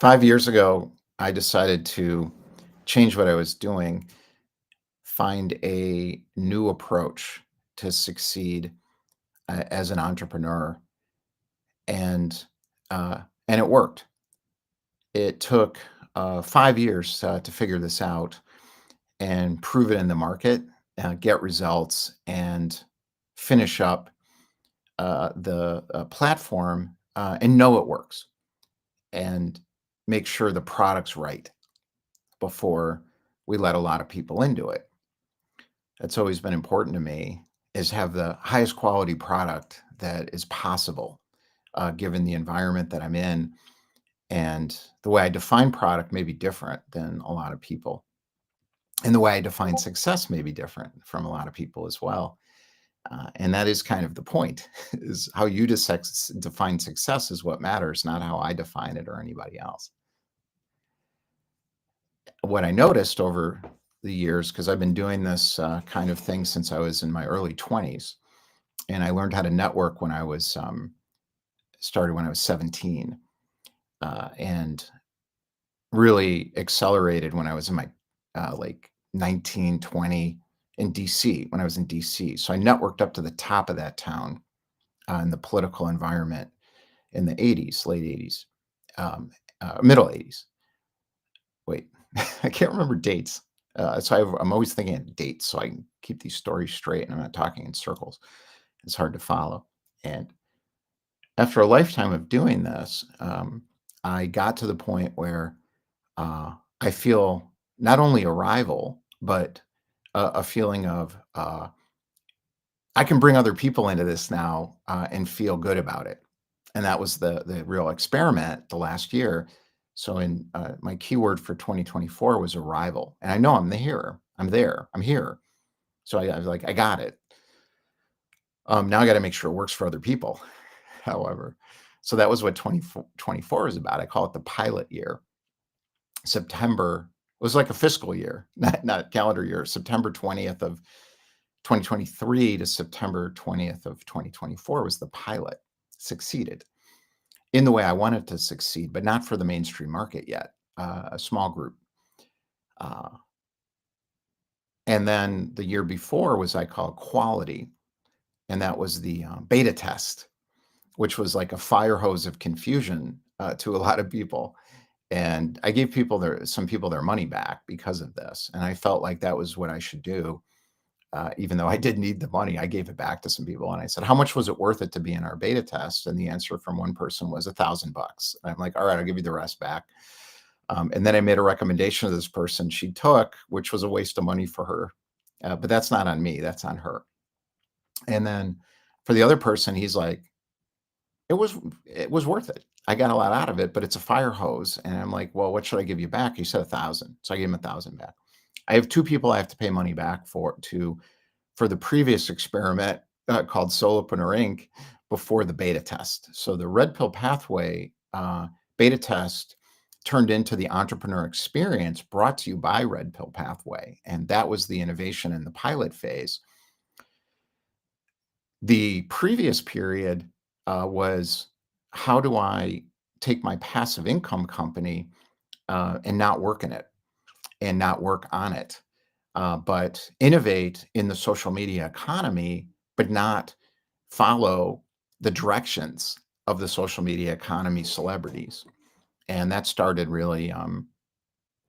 5 years ago, I decided to change what I was doing, find a new approach to succeed as an entrepreneur, and and it worked. It took 5 years to figure this out and prove it in the market, get results, and finish up the platform and know it works, and make sure the product's right before we let a lot of people into it. That's always been important to me, is have the highest quality product that is possible, given the environment that I'm in. And the way I define product may be different than a lot of people. And the way I define success may be different from a lot of people as well. And that is kind of the point, is how you define success is what matters, not how I define it or anybody else. What I noticed over the years, because I've been doing this kind of thing since I was in my early 20s, and I learned how to network when I was started when I was 17, and really accelerated when I was in my like 19, 20 in DC, when I was in DC. So I networked up to the top of that town in the political environment in the 80s, late 80s, middle 80s. Wait, I can't remember dates. I'm always thinking of dates so I can keep these stories straight and I'm not talking in circles. It's hard to follow. And after a lifetime of doing this, I got to the point where I feel not only a rival, but a feeling of I can bring other people into this now and feel good about it. And that was the real experiment the last year. So in my keyword for 2024 was arrival, and I know I'm here. I'm there. I'm here. So I was like, I got it. Now I got to make sure it works for other people. However, so that was what 2024 is about. I call it the pilot year. September was like a fiscal year, not calendar year. September 20th of 2023 to September 20th of 2024 was the pilot. Succeeded in the way I wanted to succeed, but not for the mainstream market yet, a small group. And then the year before was I call quality, and that was the beta test, which was like a fire hose of confusion to a lot of people. And I gave some people their money back because of this. And I felt like that was what I should do. Even though I did need the money, I gave it back to some people. And I said, how much was it worth it to be in our beta test? And the answer from one person was $1,000. I'm like, all right, I'll give you the rest back. And then I made a recommendation to this person she took, which was a waste of money for her. But that's not on me, that's on her. And then for the other person, he's like, it was worth it. I got a lot out of it, but it's a fire hose. And I'm like, well, what should I give you back? He said 1,000. So I gave him 1,000 back. I have two people I have to pay money back for the previous experiment called Solopreneur Inc. before the beta test. So the Red Pill Pathway beta test turned into the entrepreneur experience brought to you by Red Pill Pathway. And that was the innovation in the pilot phase. The previous period was, how do I take my passive income company and not work in it and not work on it, but innovate in the social media economy, but not follow the directions of the social media economy celebrities. And that started really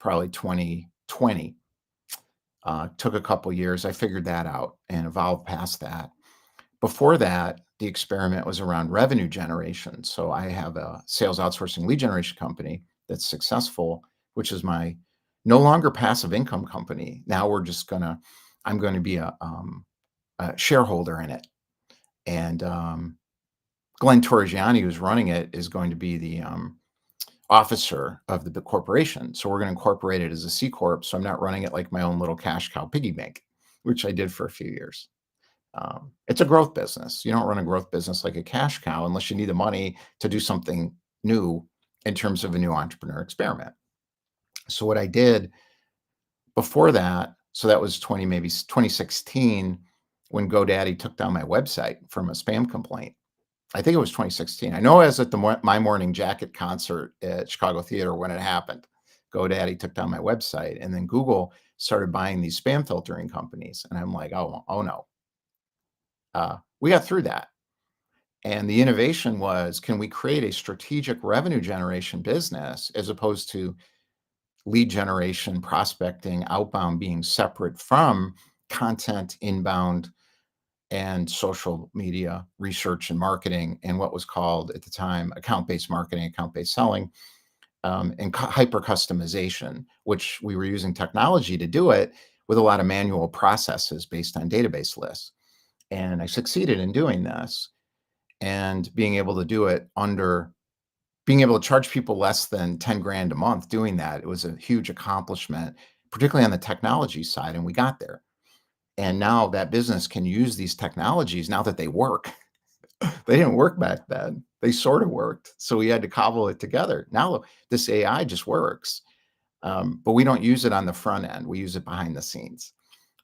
probably 2020. Took a couple years. I figured that out and evolved past that. Before that, the experiment was around revenue generation. So I have a sales outsourcing lead generation company that's successful, which is my no longer passive income company. Now I'm going to be a shareholder in it. And Glenn Torrigiani, who's running it, is going to be the officer of the corporation. So we're going to incorporate it as a C Corp. So I'm not running it like my own little cash cow piggy bank, which I did for a few years. It's a growth business. You don't run a growth business like a cash cow unless you need the money to do something new in terms of a new entrepreneur experiment. So what I did before that, so that was maybe 2016, when GoDaddy took down my website from a spam complaint. I think it was 2016. I know I was at the My Morning Jacket concert at Chicago Theater when it happened. GoDaddy took down my website, and then Google started buying these spam filtering companies, and I'm like, oh no. We got through that. And the innovation was, can we create a strategic revenue generation business as opposed to lead generation, prospecting, outbound being separate from content, inbound, and social media research and marketing, and what was called at the time account-based marketing, account-based selling, and hyper customization, which we were using technology to do it with a lot of manual processes based on database lists. And I succeeded in doing this and being able to do it under being able to charge people less than 10 grand a month doing that. It was a huge accomplishment, particularly on the technology side. And we got there. And now that business can use these technologies now that they work. They didn't work back then. They sort of worked. So we had to cobble it together. Now this AI just works. But we don't use it on the front end. We use it behind the scenes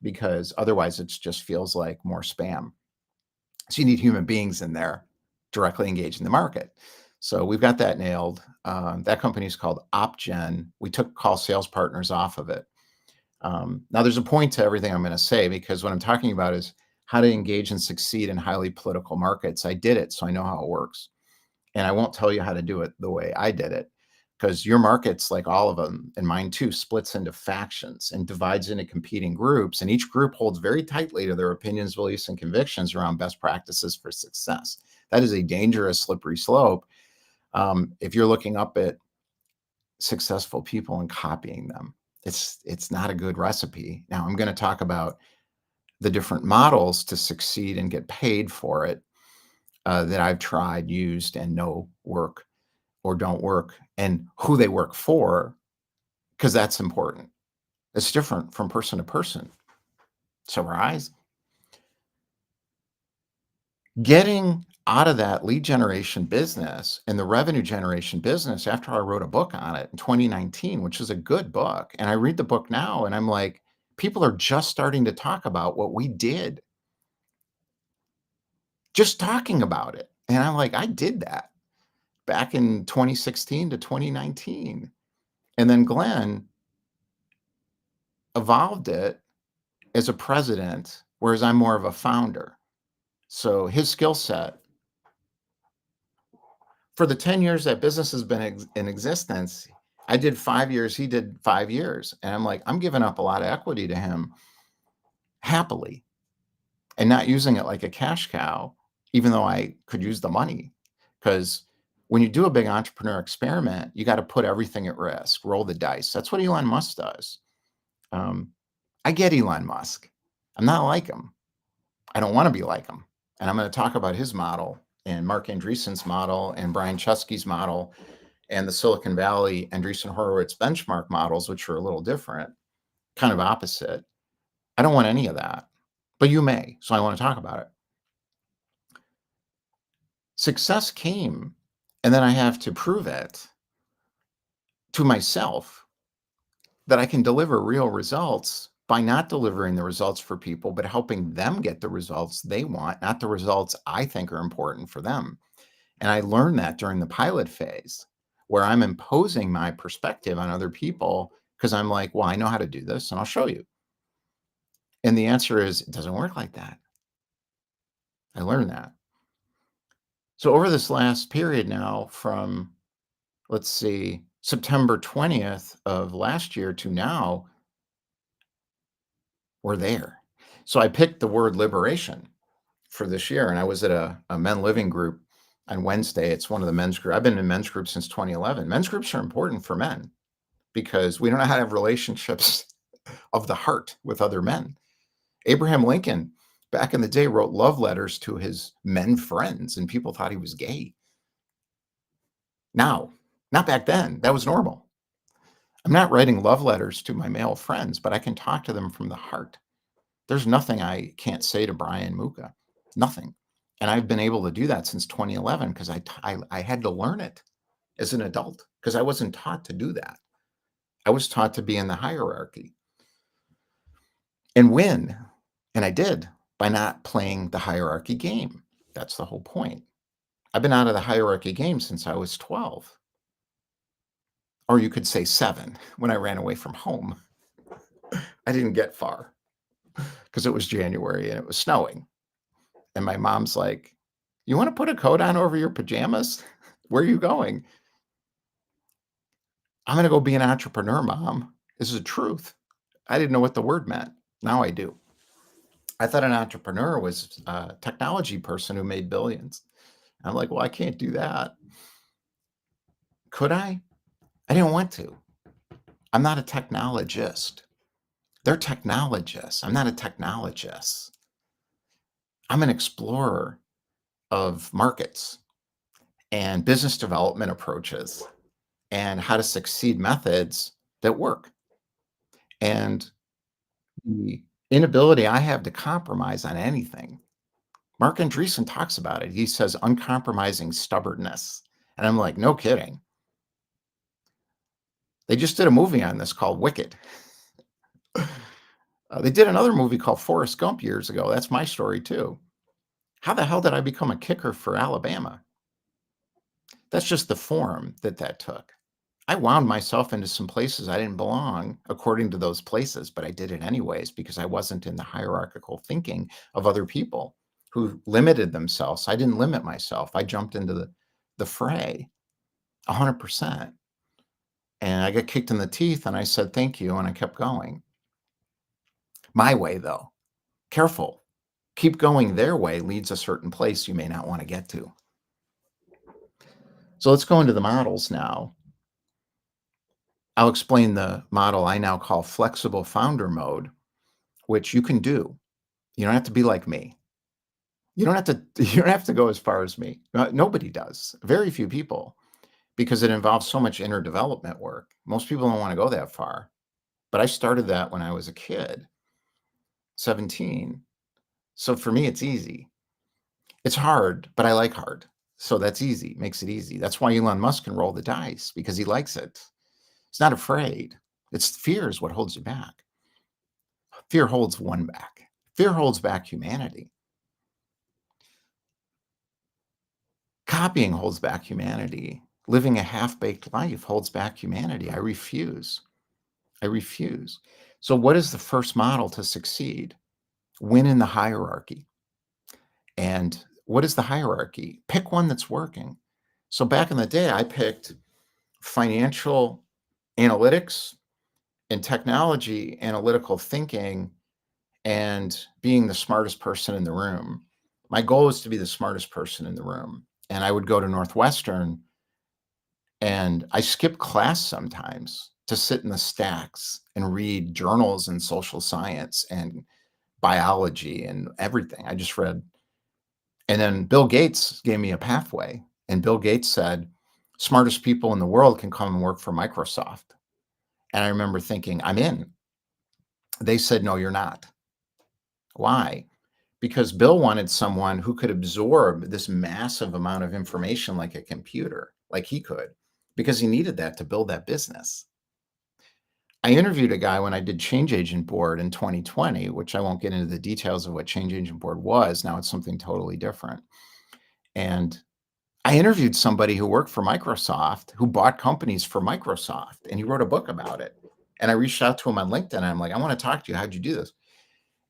because otherwise it just feels like more spam. So you need human beings in there directly engaged in the market. So we've got that nailed. That company is called OpGen. We took call sales partners off of it. Now there's a point to everything I'm going to say, because what I'm talking about is how to engage and succeed in highly political markets. I did it, so I know how it works. And I won't tell you how to do it the way I did it, because your markets, like all of them, and mine too, splits into factions and divides into competing groups. And each group holds very tightly to their opinions, beliefs, and convictions around best practices for success. That is a dangerous, slippery slope. If you're looking up at successful people and copying them, it's not a good recipe. Now, I'm going to talk about the different models to succeed and get paid for it that I've tried, used, and know work or don't work, and who they work for, because that's important. It's different from person to person. Surprise. Getting out of that lead generation business and the revenue generation business after I wrote a book on it in 2019, which is a good book. And I read the book now and I'm like, people are just starting to talk about what we did. Just talking about it. And I'm like, I did that back in 2016 to 2019. And then Glenn evolved it as a president, whereas I'm more of a founder. So his skill set for the 10 years that business has been in existence, I did 5 years, he did 5 years. And I'm like, I'm giving up a lot of equity to him happily and not using it like a cash cow, even though I could use the money. Because when you do a big entrepreneur experiment, you got to put everything at risk, roll the dice. That's what Elon Musk does. I get Elon Musk. I'm not like him. I don't want to be like him. And I'm going to talk about his model and Mark Andreessen's model and Brian Chesky's model and the Silicon Valley Andreessen Horowitz benchmark models, which are a little different, kind of opposite. I don't want any of that, but you may. So I want to talk about it. Success came, and then I have to prove it to myself that I can deliver real results by not delivering the results for people, but helping them get the results they want, not the results I think are important for them. And I learned that during the pilot phase, where I'm imposing my perspective on other people because I'm like, well, I know how to do this and I'll show you. And the answer is, it doesn't work like that. I learned that. So over this last period now, from, let's see, September 20th of last year to now, we're there. So I picked the word liberation for this year. And I was at a men living group on Wednesday. It's one of the men's group. I've been in men's groups since 2011. Men's groups are important for men because we don't know how to have relationships of the heart with other men. Abraham Lincoln, back in the day, wrote love letters to his men friends, and people thought he was gay. Now, not back then. That was normal. I'm not writing love letters to my male friends, but I can talk to them from the heart. There's nothing I can't say to Brian Muka. Nothing. And I've been able to do that since 2011 because I had to learn it as an adult because I wasn't taught to do that. I was taught to be in the hierarchy and win. And I did by not playing the hierarchy game. That's the whole point. I've been out of the hierarchy game since I was 12, or you could say 7 when I ran away from home. I didn't get far because it was January and it was snowing. And my mom's like, "You want to put a coat on over your pajamas? Where are you going?" "I'm going to go be an entrepreneur, Mom." This is the truth. I didn't know what the word meant. Now I do. I thought an entrepreneur was a technology person who made billions. I'm like, well, I can't do that. Could I? I didn't want to. I'm not a technologist. They're technologists. I'm not a technologist. I'm an explorer of markets and business development approaches and how to succeed methods that work. And the inability I have to compromise on anything. Mark Andreessen talks about it. He says uncompromising stubbornness. And I'm like, no kidding. They just did a movie on this called Wicked. They did another movie called Forrest Gump years ago. That's my story too. How the hell did I become a kicker for Alabama? That's just the form that took. I wound myself into some places I didn't belong according to those places, but I did it anyways because I wasn't in the hierarchical thinking of other people who limited themselves. I didn't limit myself. I jumped into the fray 100%. And I got kicked in the teeth and I said, thank you. And I kept going. My way, though, careful. Keep going their way leads a certain place you may not want to get to. So let's go into the models now. I'll explain the model I now call flexible founder mode, which you can do. You don't have to be like me. You don't have to go as far as me. Nobody does. Very few people, because it involves so much inner development work. Most people don't want to go that far. But I started that when I was a kid, 17. So for me, it's easy. It's hard, but I like hard. So that's easy, makes it easy. That's why Elon Musk can roll the dice, because he likes it. He's not afraid. It's fear is what holds you back. Fear holds one back. Fear holds back humanity. Copying holds back humanity. Living a half-baked life holds back humanity. I refuse. I refuse. So what is the first model to succeed? Win in the hierarchy. And what is the hierarchy? Pick one that's working. So back in the day, I picked financial analytics and technology analytical thinking and being the smartest person in the room. My goal was to be the smartest person in the room. And I would go to Northwestern and I skipped class sometimes to sit in the stacks and read journals in social science and biology and everything. I just read. And then Bill Gates gave me a pathway. And Bill Gates said, smartest people in the world can come and work for Microsoft. And I remember thinking, I'm in. They said, no, you're not. Why? Because Bill wanted someone who could absorb this massive amount of information like a computer, like he could, because he needed that to build that business. I interviewed a guy when I did Change Agent Board in 2020, which I won't get into the details of what Change Agent Board was. Now it's something totally different. And I interviewed somebody who worked for Microsoft, who bought companies for Microsoft, and he wrote a book about it. And I reached out to him on LinkedIn. And I'm like, I want to talk to you. How'd you do this?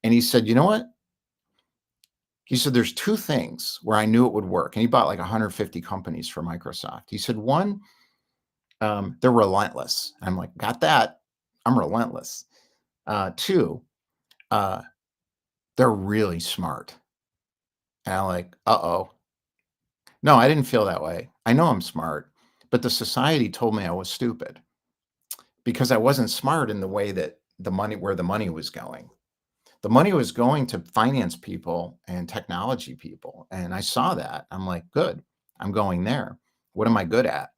And he said, you know what? He said, there's two things where I knew it would work. And he bought like 150 companies for Microsoft. He said, one, they're relentless. I'm like, got that. I'm relentless. Two, uh, they're really smart. And I'm like, uh-oh. No, I didn't feel that way. I know I'm smart, but the society told me I was stupid because I wasn't smart in the way that where the money was going. The money was going to finance people and technology people. And I saw that. I'm like, good, I'm going there. What am I good at?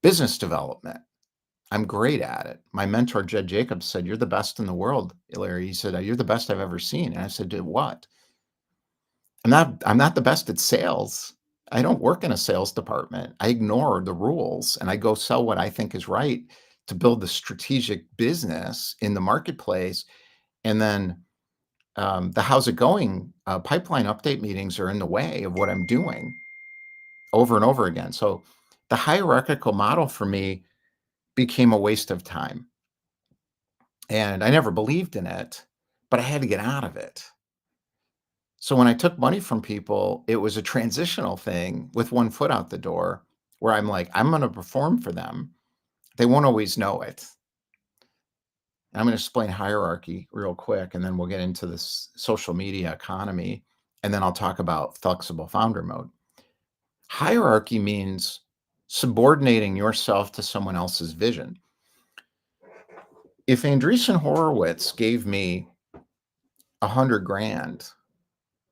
Business development. I'm great at it. My mentor, Jed Jacobs, said, you're the best in the world, Larry. He said, you're the best I've ever seen. And I said, did what? I'm not the best at sales. I don't work in a sales department. I ignore the rules and I go sell what I think is right to build the strategic business in the marketplace. And then the how's it going pipeline update meetings are in the way of what I'm doing. over and over again. So the hierarchical model for me became a waste of time. And I never believed in it, but I had to get out of it. So when I took money from people, it was a transitional thing with one foot out the door where I'm like, I'm going to perform for them. They won't always know it. I'm going to explain hierarchy real quick, and then we'll get into this social media economy, and then I'll talk about flexible founder mode. Hierarchy means subordinating yourself to someone else's vision. If Andreessen Horowitz gave me 100 grand,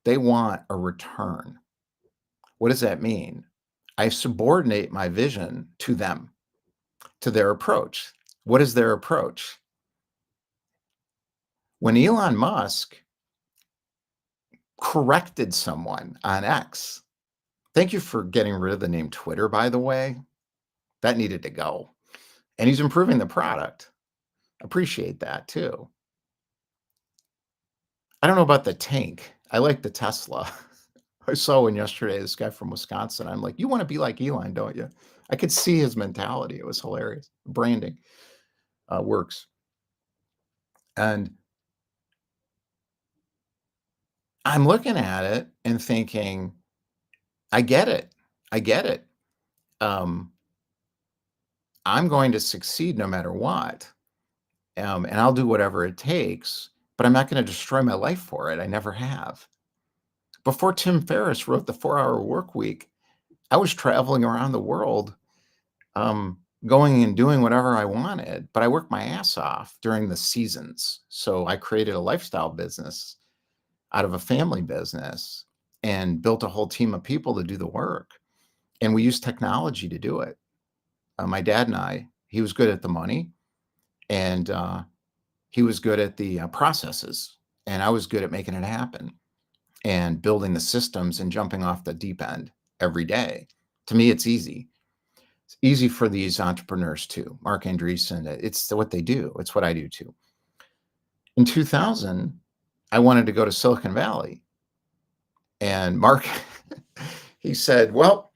they want a return. What does that mean? I subordinate my vision to them, to their approach. What is their approach? When Elon Musk corrected someone on X, thank you for getting rid of the name Twitter, by the way. That needed to go. And he's improving the product. Appreciate that too. I don't know about the tank. I like the Tesla. I saw one yesterday, this guy from Wisconsin. I'm like, you want to be like Elon, don't you? I could see his mentality. It was hilarious. Branding works. And I'm looking at it and thinking, I get it. I get it. I'm going to succeed no matter what. And I'll do whatever it takes, but I'm not going to destroy my life for it. I never have. Before Tim Ferriss wrote The 4-Hour Workweek, I was traveling around the world, going and doing whatever I wanted, but I worked my ass off during the seasons. So I created a lifestyle business out of a family business and built a whole team of people to do the work. And we used technology to do it. My dad and I, he was good at the money, and he was good at the processes, and I was good at making it happen and building the systems and jumping off the deep end every day. To me, it's easy. It's easy for these entrepreneurs too. Marc Andreessen, it's what they do. It's what I do too. In 2000, I wanted to go to Silicon Valley. And Mark, he said, well,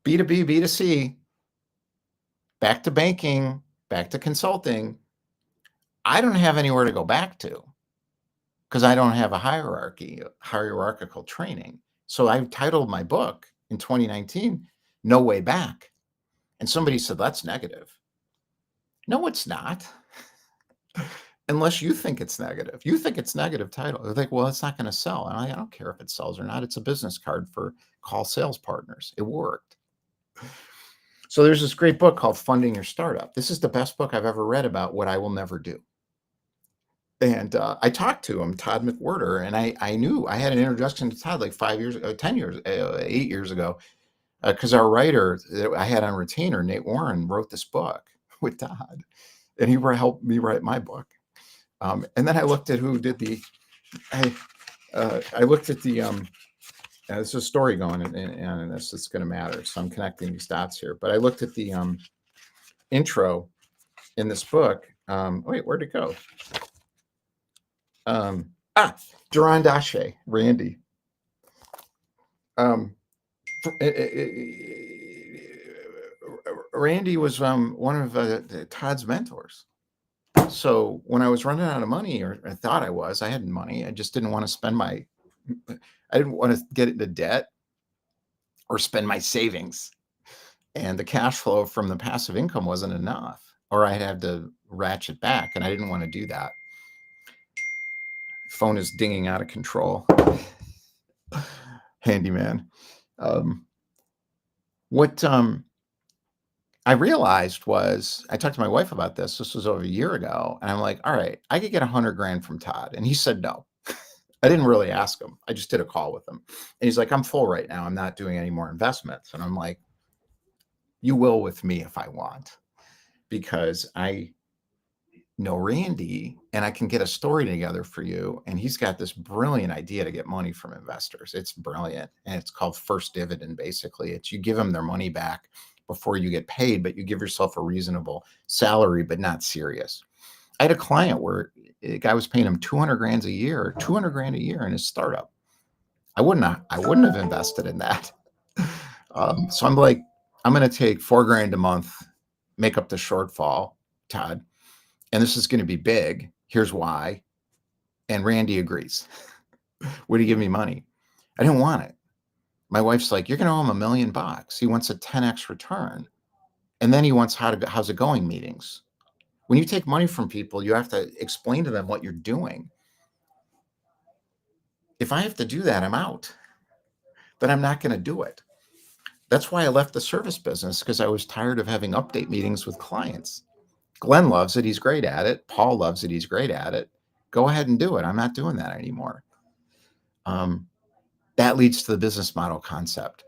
B2B, B2C, back to banking, back to consulting. I don't have anywhere to go back to because I don't have a hierarchical training. So I titled my book in 2019, No Way Back. And somebody said, that's negative. No, it's not. Unless you think it's negative. You think it's negative title. They're like, well, it's not going to sell. And I don't care if it sells or not. It's a business card for call sales partners. It worked. So there's this great book called Funding Your Startup. This is the best book I've ever read about what I will never do. And I talked to him, Todd McWhirter, and I knew I had an introduction to Todd like 8 years ago, because our writer that I had on retainer, Nate Warren, wrote this book with Todd, and he helped me write my book. And then I looked at who did I looked at the, there's a story going in this that's going to matter. So I'm connecting these dots here, but I looked at the intro in this book. Wait, where'd it go? Duran Dache, Randy. Randy was one of Todd's mentors. So when I was running out of money, or I thought I had money, I just didn't want to spend I didn't want to get into debt or spend my savings. And the cash flow from the passive income wasn't enough, or I'd have to ratchet back, and I didn't want to do that. Phone is dinging out of control. Handyman. What I realized was, I talked to my wife about this. This was over a year ago. And I'm like, all right, I could get 100 grand from Todd. And he said, no. I didn't really ask him. I just did a call with him. And he's like, I'm full right now. I'm not doing any more investments. And I'm like, you will with me if I want, because I know Randy and I can get a story together for you. And he's got this brilliant idea to get money from investors. It's brilliant. And it's called first dividend. Basically, it's you give them their money back before you get paid, but you give yourself a reasonable salary, but not serious. I had a client where a guy was paying him 200 grand a year in his startup. I wouldn't have invested in that. So I'm like, I'm going to take $4,000 a month, make up the shortfall, Todd, and this is going to be big. Here's why. And Randy agrees. Would he give me money? I didn't want it. My wife's like, you're going to owe him $1 million. He wants a 10x return. And then he wants how's it going meetings. When you take money from people, you have to explain to them what you're doing. If I have to do that, I'm out. But I'm not going to do it. That's why I left the service business, because I was tired of having update meetings with clients. Glenn loves it. He's great at it. Paul loves it. He's great at it. Go ahead and do it. I'm not doing that anymore. That leads to the business model concept.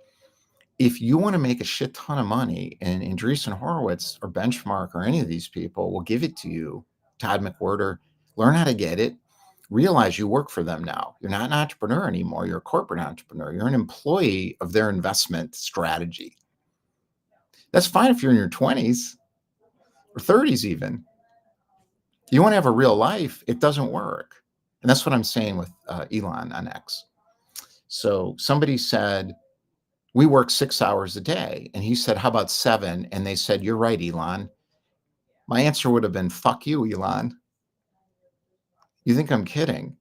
If you want to make a shit ton of money, and Andreessen Horowitz or Benchmark or any of these people will give it to you, Todd McWhirter, learn how to get it. Realize you work for them now. You're not an entrepreneur anymore. You're a corporate entrepreneur. You're an employee of their investment strategy. That's fine if you're in your 20s or 30s even. You want to have a real life, it doesn't work. And that's what I'm saying with Elon on X. So somebody said, we work 6 hours a day. And he said, how about 7? And they said, you're right, Elon. My answer would have been, fuck you, Elon. You think I'm kidding?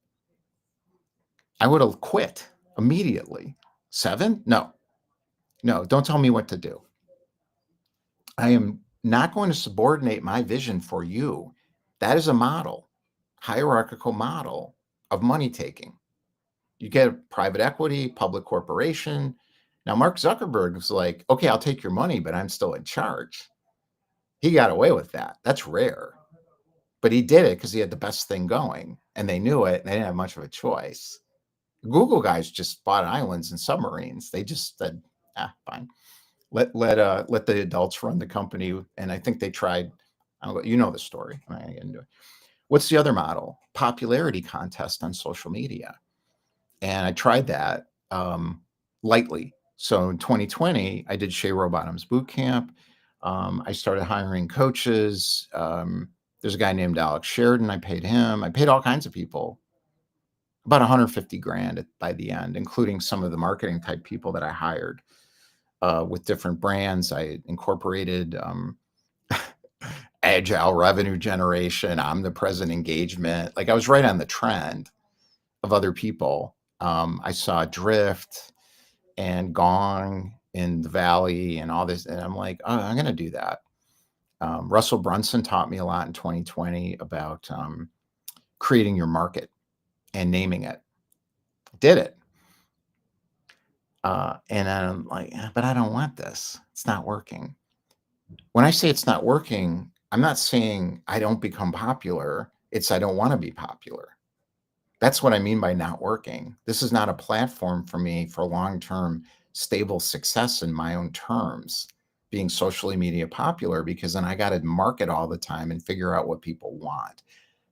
I would have quit immediately. 7? No, don't tell me what to do. I am not going to subordinate my vision for you. That is a model, hierarchical model of money taking. You get private equity, public corporation. Now, Mark Zuckerberg was like, okay, I'll take your money, but I'm still in charge. He got away with that. That's rare. But he did it because he had the best thing going, and they knew it, and they didn't have much of a choice. Google guys just bought islands and submarines. They just said, fine. Let the adults run the company. And I think they tried, you know the story. I'm not gonna get into it. What's the other model? Popularity contest on social media. And I tried that lightly. So in 2020, I did Shea Rowbottom's boot camp. I started hiring coaches. There's a guy named Alex Sheridan. I paid him. I paid all kinds of people. About 150 grand by the end, including some of the marketing type people that I hired with different brands. I incorporated agile revenue generation, omnipresent engagement. Like I was right on the trend of other people. I saw Drift and Gong in the Valley and all this. And I'm like, oh, I'm going to do that. Russell Brunson taught me a lot in 2020 about creating your market and naming it. Did it. And I'm like, but I don't want this. It's not working. When I say it's not working, I'm not saying I don't become popular. It's I don't want to be popular. That's what I mean by not working. This is not a platform for me for long-term stable success in my own terms, being socially media popular, because then I got to market all the time and figure out what people want.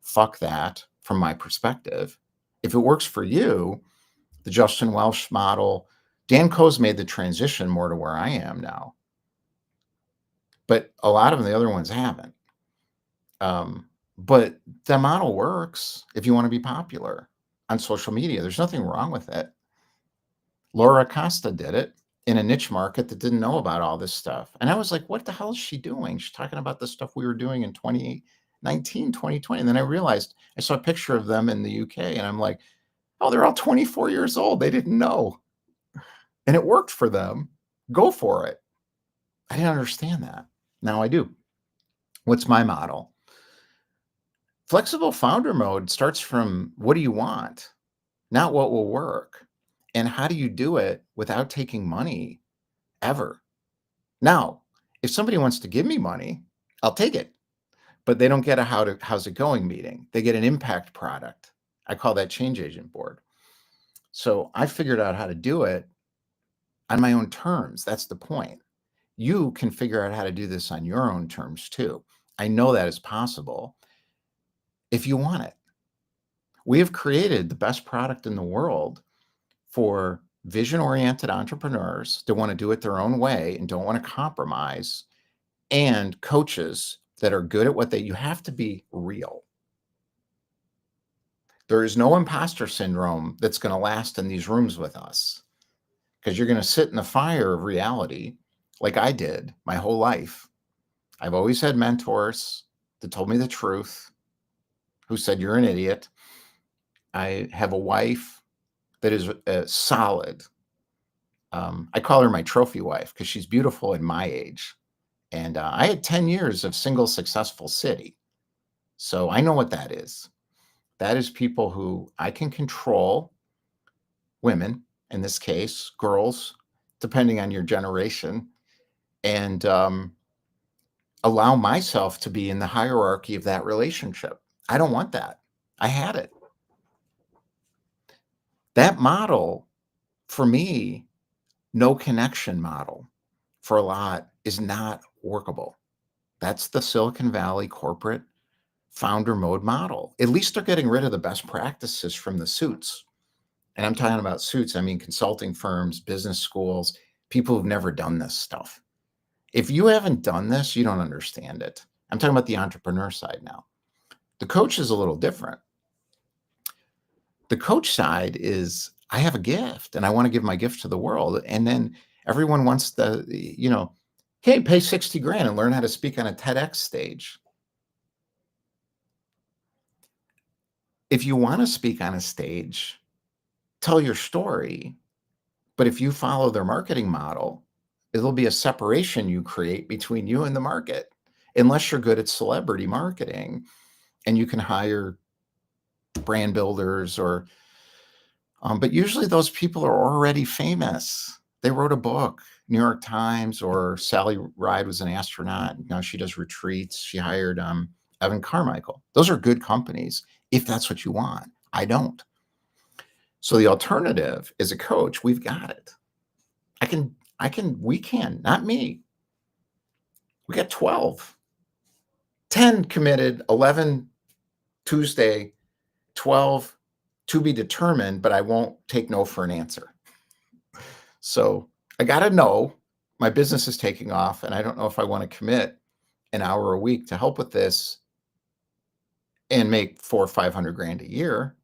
Fuck that from my perspective. If it works for you, the Justin Welsh model, Dan Koh's made the transition more to where I am now. But a lot of the other ones haven't. But the model works if you want to be popular on social media. There's nothing wrong with it. Laura Acosta did it in a niche market that didn't know about all this stuff. And I was like, what the hell is she doing? She's talking about the stuff we were doing in 2019, 2020. And then I realized I saw a picture of them in the UK and I'm like, oh, they're all 24 years old. They didn't know. And it worked for them. Go for it. I didn't understand that. Now I do. What's my model? Flexible founder mode starts from what do you want, not what will work. And how do you do it without taking money ever? Now, if somebody wants to give me money, I'll take it. But they don't get a how's it going meeting. They get an impact product. I call that change agent board. So I figured out how to do it on my own terms. That's the point. You can figure out how to do this on your own terms too. I know that is possible if you want it. We have created the best product in the world for vision-oriented entrepreneurs that want to do it their own way and don't want to compromise, and coaches that are good at what you have to be real. There is no imposter syndrome that's going to last in these rooms with us. because you're going to sit in the fire of reality like I did my whole life. I've always had mentors that told me the truth, who said, you're an idiot. I have a wife that is solid. I call her my trophy wife because she's beautiful at my age. And I had 10 years of single successful city. So I know what that is. That is people who I can control, women, in this case, girls, depending on your generation, and allow myself to be in the hierarchy of that relationship. I don't want that. I had it. That model, for me, no connection model for a lot is not workable. That's the Silicon Valley corporate founder mode model. At least they're getting rid of the best practices from the suits. And I'm talking about suits, I mean consulting firms, business schools, people who've never done this stuff. If you haven't done this, you don't understand it. I'm talking about the entrepreneur side now. The coach is a little different. The coach side is, I have a gift and I want to give my gift to the world. And then everyone wants the, hey, pay 60 grand and learn how to speak on a TEDx stage. If you want to speak on a stage, tell your story. But if you follow their marketing model, it'll be a separation you create between you and the market, unless you're good at celebrity marketing and you can hire brand builders or, but usually those people are already famous. They wrote a book, New York Times, or Sally Ride was an astronaut. Now she does retreats. She hired Evan Carmichael. Those are good companies if that's what you want. I don't. So the alternative as a coach, we've got it. We can, not me. We got 12, 10 committed, 11 Tuesday, 12 to be determined, but I won't take no for an answer. So I got to know my business is taking off and I don't know if I want to commit an hour a week to help with this and make 400 or 500 grand a year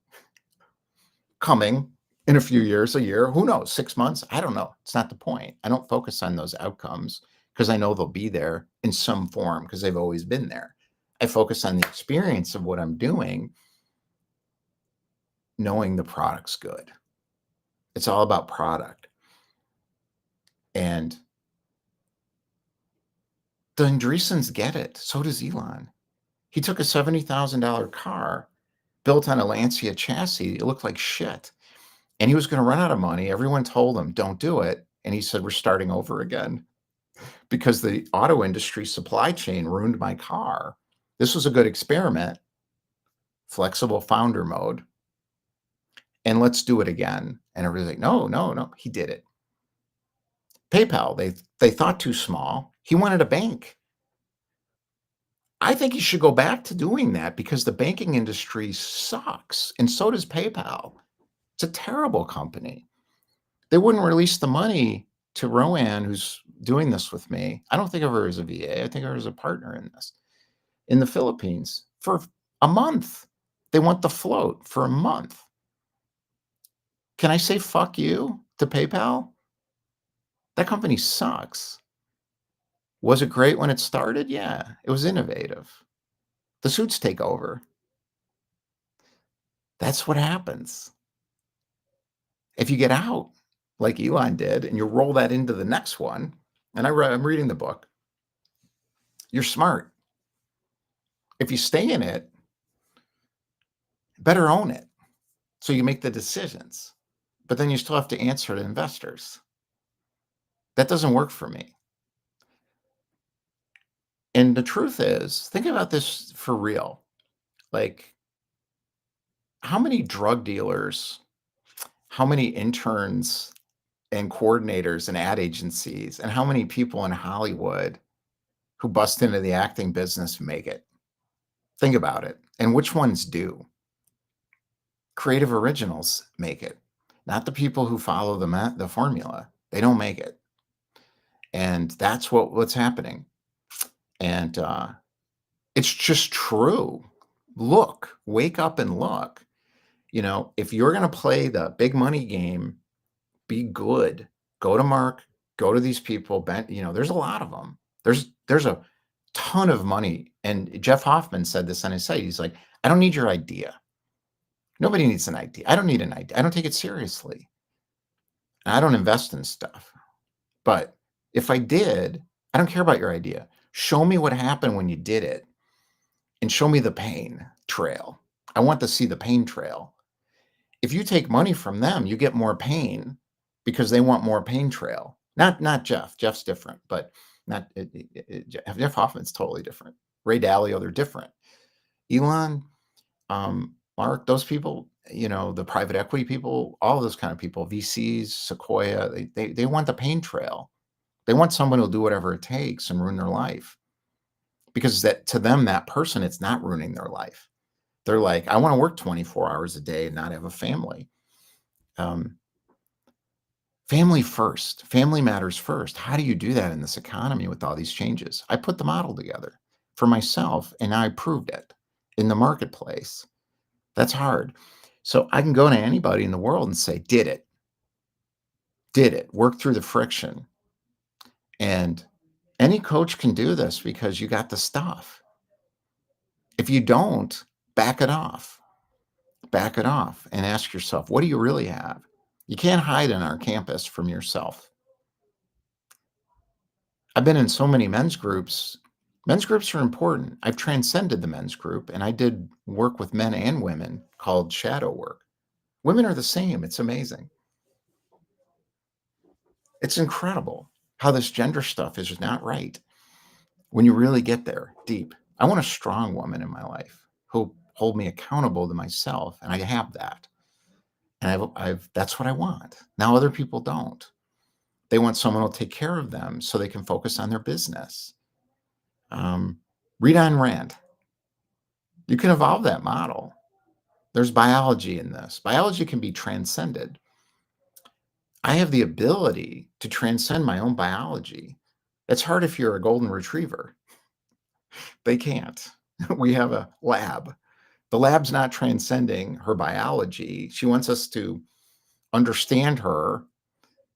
coming in a few years, a year, who knows, 6 months. I don't know. It's not the point. I don't focus on those outcomes because I know they'll be there in some form because they've always been there. I focus on the experience of what I'm doing, knowing the product's good. It's all about product. And the Andreessens get it. So does Elon. He took a $70,000 car built on a Lancia chassis. It looked like shit. And he was going to run out of money. Everyone told him, don't do it. And he said, we're starting over again because the auto industry supply chain ruined my car. This was a good experiment, flexible founder mode. And let's do it again. And everybody's like, no. He did it. PayPal, they thought too small. He wanted a bank. I think he should go back to doing that because the banking industry sucks. And so does PayPal. It's a terrible company. They wouldn't release the money to Rowan, who's doing this with me. I don't think of her as a VA. I think of her as a partner in this, in the Philippines for a month. They want the float for a month. Can I say fuck you to PayPal? That company sucks. Was it great when it started? Yeah, it was innovative. The suits take over. That's what happens. If you get out, like Elon did, and you roll that into the next one, and I'm reading the book, you're smart. If you stay in it, better own it so you make the decisions. But then you still have to answer to investors. That doesn't work for me. And the truth is, think about this for real. Like, how many drug dealers, how many interns and coordinators and ad agencies, and how many people in Hollywood who bust into the acting business make it? Think about it. And which ones do? Creative originals make it, not the people who follow the formula. They don't make it. And that's what's happening. And it's just true. Look, wake up and look. If you're going to play the big money game, be good Go to Mark, go to these people, there's a lot of them. There's a ton of money. And Jeff Hoffman said this on his site. He's like, I don't need your idea. Nobody needs an idea. I don't need an idea. I don't take it seriously. I don't invest in stuff. But if I did, I don't care about your idea. Show me what happened when you did it and show me the pain trail. I want to see the pain trail. If you take money from them, you get more pain because they want more pain trail. Not Jeff. Jeff's different, but not Jeff Hoffman's totally different. Ray Dalio, they're different. Elon, Mark, those people, the private equity people, all those kind of people, VCs, Sequoia, they want the pain trail. They want someone who'll do whatever it takes and ruin their life. Because that to them, that person, it's not ruining their life. They're like, I want to work 24 hours a day and not have a family. Family first. Family matters first. How do you do that in this economy with all these changes? I put the model together for myself and I proved it in the marketplace. That's hard. So I can go to anybody in the world and say, did it, work through the friction. And any coach can do this because you got the stuff. If you don't, back it off and ask yourself, what do you really have? You can't hide in our campus from yourself. I've been in so many men's groups. Men's groups are important. I've transcended the men's group and I did work with men and women called shadow work. Women are the same. It's amazing. It's incredible how this gender stuff is just not right when you really get there deep. I want a strong woman in my life who'll hold me accountable to myself, and I have that. And that's what I want. Now other people don't. They want someone who'll take care of them so they can focus on their business. Read Ayn Rand. You can evolve that model. There's biology in this. Biology can be transcended. I have the ability to transcend my own biology. It's hard if you're a golden retriever. They can't. We have a lab. The lab's not transcending her biology. She wants us to understand her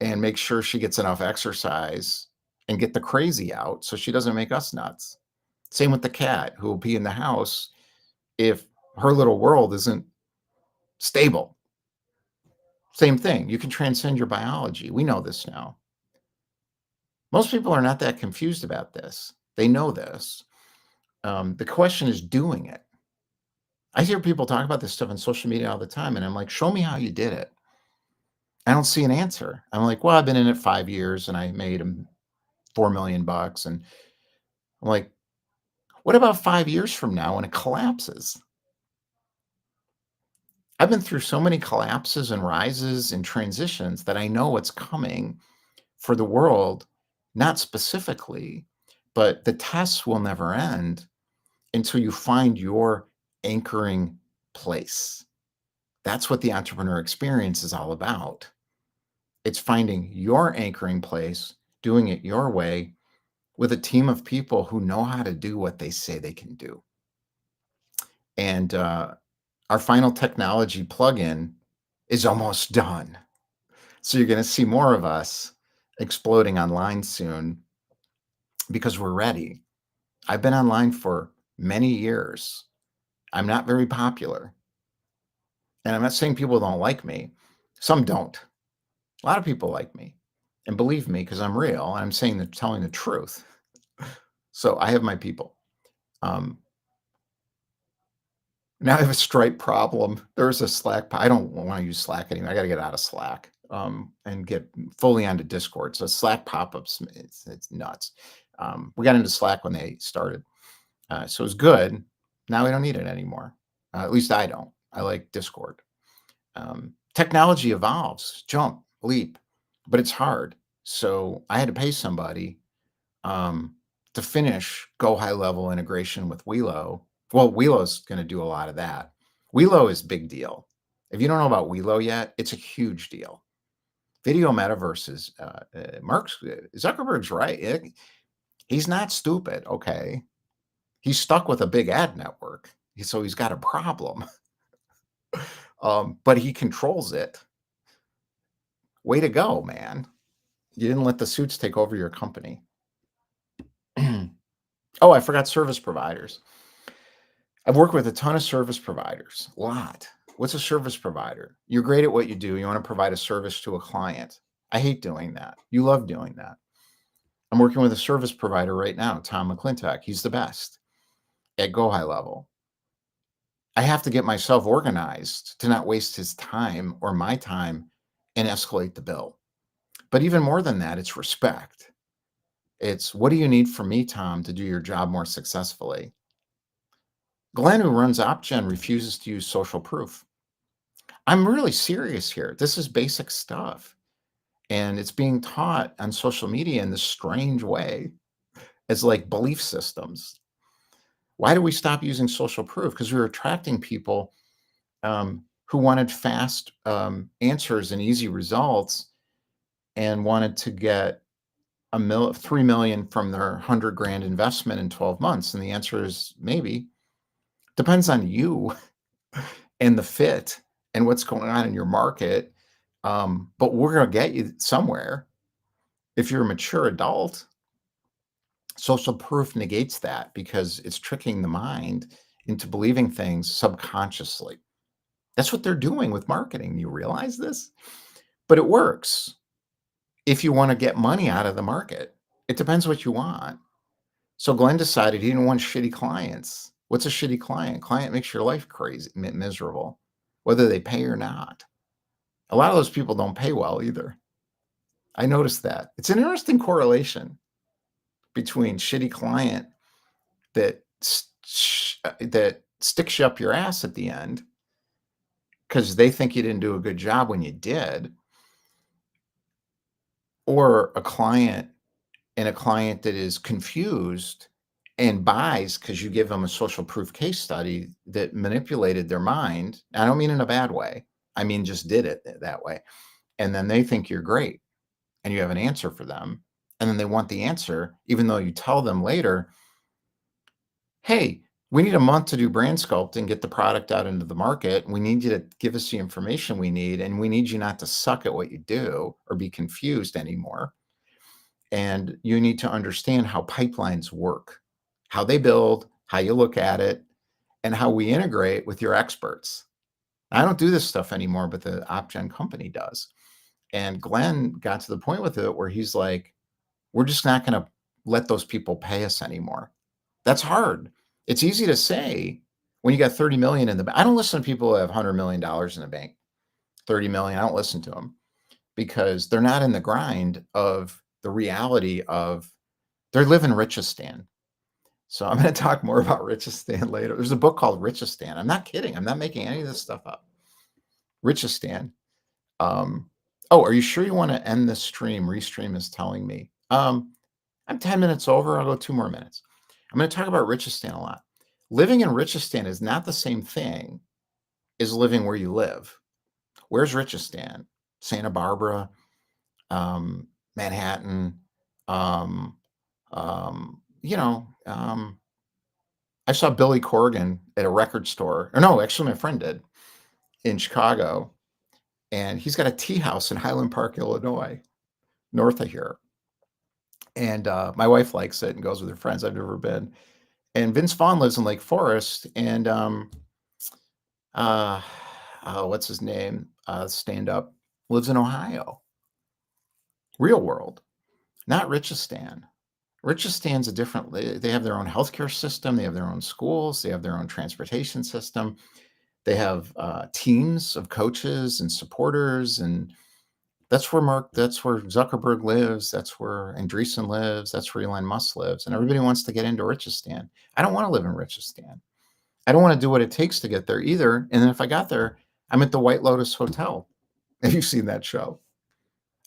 and make sure she gets enough exercise and get the crazy out so she doesn't make us nuts. Same with the cat who will be in the house if her little world isn't stable. Same thing. You can transcend your biology. We know this now. Most people are not that confused about this. They know this. The question is doing it. I hear people talk about this stuff on social media all the time, and I'm like, show me how you did it. I don't see an answer. I'm like, well, I've been in it 5 years and I made $4 million. And I'm like, what about 5 years from now when it collapses? I've been through so many collapses and rises and transitions that I know what's coming for the world, not specifically, but the tests will never end until you find your anchoring place. That's what the entrepreneur experience is all about. It's finding your anchoring place, doing it your way with a team of people who know how to do what they say they can do. And our final technology plugin is almost done. So you're going to see more of us exploding online soon because we're ready. I've been online for many years. I'm not very popular. And I'm not saying people don't like me. Some don't. A lot of people like me and believe me because I'm real. I'm telling the truth. So I have my people. Now I have a Stripe problem. There's a Slack. I don't want to use Slack anymore. I got to get out of Slack and get fully onto Discord. So Slack pop-ups, it's nuts. We got into Slack when they started. So it was good. Now we don't need it anymore. At least I don't. I like Discord. Technology evolves, jump, leap, but it's hard. So I had to pay somebody to finish Go High Level integration with Welo. Well, Welo's going to do a lot of that. Welo is big deal. If you don't know about Welo yet, it's a huge deal. Video metaverses. Mark Zuckerberg's right. He's not stupid. Okay, he's stuck with a big ad network, so he's got a problem. But he controls it. Way to go, man. You didn't let the suits take over your company. Oh, I forgot service providers. I've worked with a ton of service providers, a lot. What's a service provider? You're great at what you do. You want to provide a service to a client. I hate doing that. You love doing that. I'm working with a service provider right now, Tom McClintock. He's the best at Go High Level. I have to get myself organized to not waste his time or my time and escalate the bill. But even more than that, it's respect. It's what do you need from me, Tom, to do your job more successfully? Glenn, who runs OpGen, refuses to use social proof. I'm really serious here. This is basic stuff. And it's being taught on social media in this strange way as like belief systems. Why do we stop using social proof? Because we were attracting people who wanted fast answers and easy results and wanted to get 3 million from their 100 grand investment in 12 months. And the answer is maybe. Depends on you and the fit and what's going on in your market. But we're going to get you somewhere. If you're a mature adult, social proof negates that because it's tricking the mind into believing things subconsciously. That's what they're doing with marketing. You realize this? But it works if you want to get money out of the market. It depends what you want. So Glenn decided he didn't want shitty clients. What's a shitty client? Client makes your life crazy, miserable, whether they pay or not. A lot of those people don't pay well either. I noticed that. It's an interesting correlation between shitty client that that sticks you up your ass at the end because they think you didn't do a good job when you did, or a client that is confused and buys because you give them a social proof case study that manipulated their mind. I don't mean in a bad way. I mean, just did it that way. And then they think you're great and you have an answer for them. And then they want the answer, even though you tell them later, hey, we need a month to do brand sculpting, get the product out into the market. We need you to give us the information we need. And we need you not to suck at what you do or be confused anymore. And you need to understand how pipelines work, how they build, how you look at it, and how we integrate with your experts. I don't do this stuff anymore, but the OpGen company does. And Glenn got to the point with it where he's like, we're just not going to let those people pay us anymore. That's hard. It's easy to say when you got 30 million in the bank. I don't listen to people who have $100 million in the bank, 30 million. I don't listen to them because they're not in the grind of the reality of they're living Richistan. So I'm going to talk more about Richistan later. There's a book called Richistan. I'm not kidding. I'm not making any of this stuff up. Richistan. Oh, are you sure you want to end this stream? Restream is telling me. I'm 10 minutes over. I'll go 2 more minutes. I'm going to talk about Richistan a lot. Living in Richistan is not the same thing as living where you live. Where's Richistan? Santa Barbara, Manhattan. I saw Billy Corgan at a record store. Or no, actually, my friend did in Chicago. And he's got a tea house in Highland Park, Illinois, north of here. And my wife likes it and goes with her friends. I've never been. And Vince Vaughn lives in Lake Forest. And what's his name? Stand up lives in Ohio. Real world, not Richistan. Richistan's a different. They have their own healthcare system. They have their own schools. They have their own transportation system. They have teams of coaches and supporters, and that's where Zuckerberg lives. That's where Andreessen lives. That's where Elon Musk lives. And everybody wants to get into Richistan. I don't want to live in Richistan. I don't want to do what it takes to get there either. And then if I got there, I'm at the White Lotus Hotel. Have you seen that show?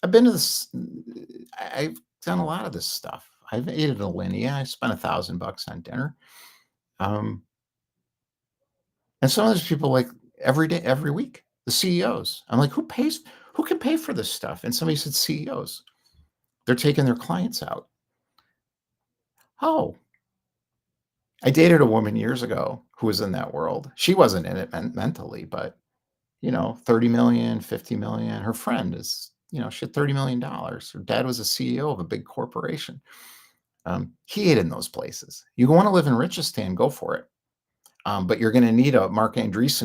I've been to this. I've done a lot of this stuff. I've ate at Alinea. I spent $1,000 on dinner. And some of those people like every day, every week, the CEOs. I'm like, who can pay for this stuff? And somebody said CEOs. They're taking their clients out. Oh, I dated a woman years ago who was in that world. She wasn't in it mentally, but 30 million, 50 million. Her friend is she had $30 million. Her dad was a CEO of a big corporation. He ate in those places. You want to live in Richistan, go for it. But you're going to need a Mark Andreessen